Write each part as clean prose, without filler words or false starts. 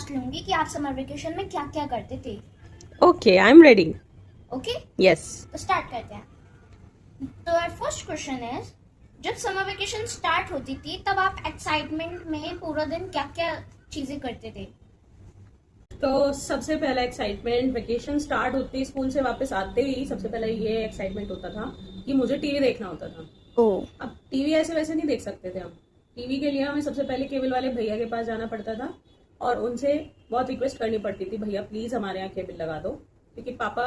Ask लूंगी कि आप समर वेकेशन में क्या क्या करते थे। Okay, I am ready. Okay, yes. तो स्टार्ट करते हैं। तो आवर फर्स्ट क्वेश्चन इज, जब समर वेकेशन स्टार्ट होती थी तब आप एक्साइटमेंट में पूरा दिन क्या क्या चीजें करते थे? तो सबसे पहला एक्साइटमेंट वेकेशन स्टार्ट होते स्कूल से वापस आते ही सबसे पहले ये एक्साइटमेंट होता था कि मुझे टीवी देखना होता था। अब टीवी ऐसे वैसे नहीं देख सकते थे हम। टीवी के लिए हमें सबसे पहले केबल वाले भैया के पास जाना पड़ता था और उनसे बहुत रिक्वेस्ट करनी पड़ती थी, भैया प्लीज हमारे यहाँ केबल लगा दो, क्योंकि पापा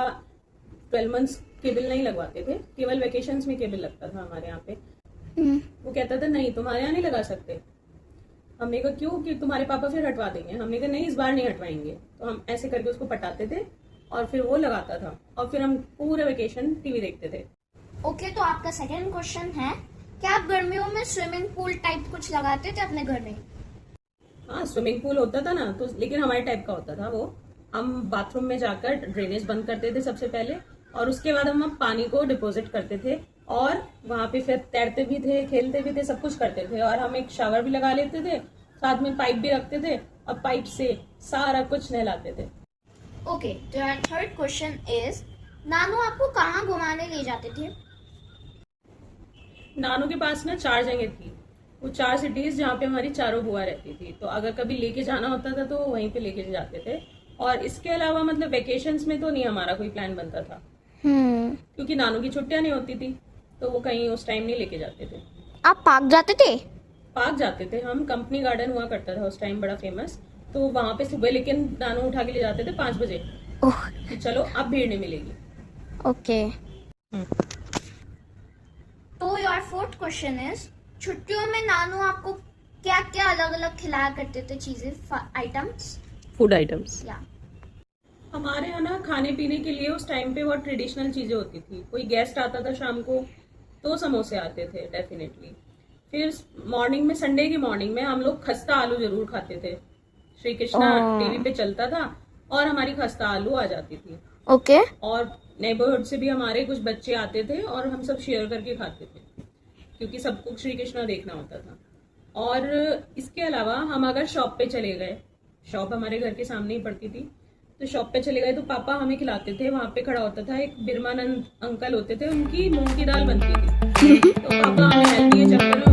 12 मंथ्स केबल नहीं लगवाते थे, केवल वेकेशंस में केबल लगता था हमारे यहाँ पे। वो कहता था नहीं तुम्हारे यहाँ नहीं लगा सकते। हमने कहा क्यों, कि तुम्हारे पापा फिर हटवा देंगे। हमने कहा नहीं इस बार नहीं हटवाएंगे। तो हम ऐसे करके उसको पटाते थे और फिर वो लगाता था और फिर हम पूरे वेकेशन टीवी देखते थे। ओके, तो आपका सेकंड क्वेश्चन है, क्या आप गर्मियों में स्विमिंग पूल टाइप कुछ लगाते थे अपने घर में? हाँ, स्विमिंग पूल होता था ना, तो लेकिन हमारे टाइप का होता था वो। हम बाथरूम में जाकर ड्रेनेज बंद करते थे सबसे पहले और उसके बाद हम पानी को डिपॉजिट करते थे और वहां पे फिर तैरते भी थे, खेलते भी थे, सब कुछ करते थे। और हम एक शावर भी लगा लेते थे, साथ में पाइप भी रखते थे और पाइप से सारा कुछ नहलाते थे। ओके, तो योर थर्ड क्वेश्चन इज, नानू आपको कहाँ घुमाने ले जाते थे? नानू के पास ना 4 जगह थी, वो 4 सिटीज जहाँ पे हमारी चारों बुआ रहती थी। तो अगर कभी लेके जाना होता था तो वहीं पे लेके जाते थे। और इसके अलावा मतलब वेकेशंस में तो नहीं हमारा कोई प्लान बनता था, क्योंकि नानू की छुट्टियां नहीं होती थी, तो वो कहीं उस टाइम नहीं लेके जाते थे। आप पार्क जाते थे? पार्क जाते थे हम, कंपनी गार्डन हुआ करता था उस टाइम बड़ा फेमस, तो वहां पे सुबह लेकिन नानू उठा के ले जाते थे 5 बजे कि चलो अब भीड़ नहीं मिलेगी। ओके, तो योर फोर्थ क्वेश्चन इज, छुट्टियों में नानू आपको क्या क्या अलग अलग खिलाया करते थे चीजें, आइटम्स? फूड आइटम्स या हमारे यहाँ ना खाने पीने के लिए उस टाइम पे बहुत ट्रेडिशनल चीजें होती थी। कोई गेस्ट आता था शाम को तो समोसे आते थे डेफिनेटली। फिर मॉर्निंग में, संडे की मॉर्निंग में हम लोग खस्ता आलू जरूर खाते थे। श्री कृष्णा टीवी पे चलता था और हमारी खस्ता आलू आ जाती थी। ओके, और नेबरहुड से भी हमारे कुछ बच्चे आते थे और हम सब शेयर करके खाते थे, क्योंकि सबको श्री कृष्णा देखना होता था। और इसके अलावा हम अगर शॉप पे चले गए, शॉप हमारे घर के सामने ही पड़ती थी, तो शॉप पे चले गए तो पापा हमें खिलाते थे। वहां पे खड़ा होता था एक बिरमानंद अंकल होते थे, उनकी मूंग की दाल बनती थी, तो पापा हमें हेल्दी के चक्कर में